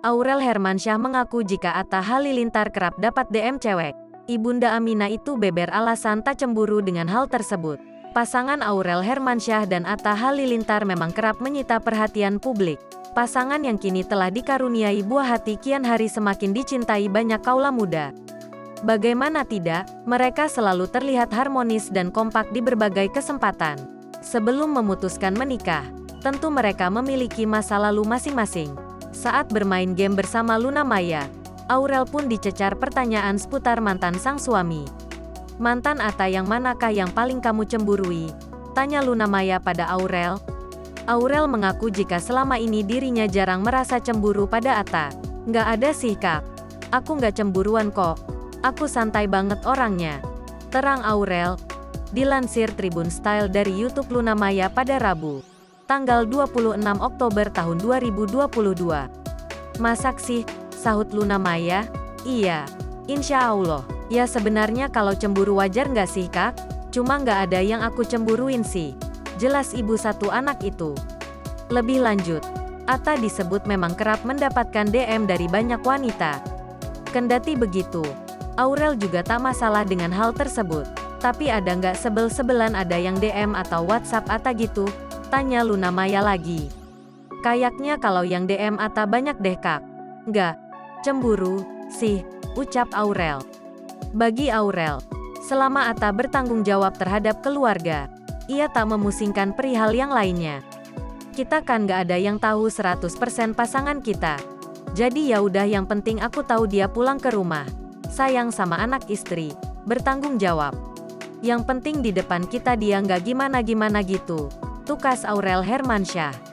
Aurel Hermansyah mengaku jika Atta Halilintar kerap dapat DM cewek. Ibunda Aminah itu beber alasan tak cemburu dengan hal tersebut. Pasangan Aurel Hermansyah dan Atta Halilintar memang kerap menyita perhatian publik. Pasangan yang kini telah dikaruniai buah hati kian hari semakin dicintai banyak kaula muda. Bagaimana tidak, mereka selalu terlihat harmonis dan kompak di berbagai kesempatan. Sebelum memutuskan menikah, tentu mereka memiliki masa lalu masing-masing. Saat bermain game bersama Luna Maya, Aurel pun dicecar pertanyaan seputar mantan sang suami. "Mantan Atta yang manakah yang paling kamu cemburui?" tanya Luna Maya pada Aurel. Aurel mengaku jika selama ini dirinya jarang merasa cemburu pada Atta. "Nggak ada sih kak, aku nggak cemburuan kok. Aku santai banget orangnya," terang Aurel. Dilansir Tribun Style dari YouTube Luna Maya pada Rabu, tanggal 26 Oktober tahun 2022. "Masak sih," sahut Luna Maya. "Iya, insya Allah. Ya sebenarnya kalau cemburu wajar nggak sih kak? Cuma nggak ada yang aku cemburuin sih," jelas ibu satu anak itu. Lebih lanjut, Atta disebut memang kerap mendapatkan DM dari banyak wanita. Kendati begitu, Aurel juga tak masalah dengan hal tersebut. "Tapi ada nggak sebel-sebelan ada yang DM atau WhatsApp Atta gitu?" tanya Luna Maya lagi. "Kayaknya kalau yang DM Atta banyak deh kak." "Nggak cemburu sih," ucap Aurel. Bagi Aurel, selama Atta bertanggung jawab terhadap keluarga, ia tak memusingkan perihal yang lainnya. "Kita kan nggak ada yang tahu 100% pasangan kita. Jadi ya udah yang penting aku tahu dia pulang ke rumah, sayang sama anak istri, bertanggung jawab. Yang penting di depan kita dia nggak gimana-gimana gitu," tukas Aurel Hermansyah.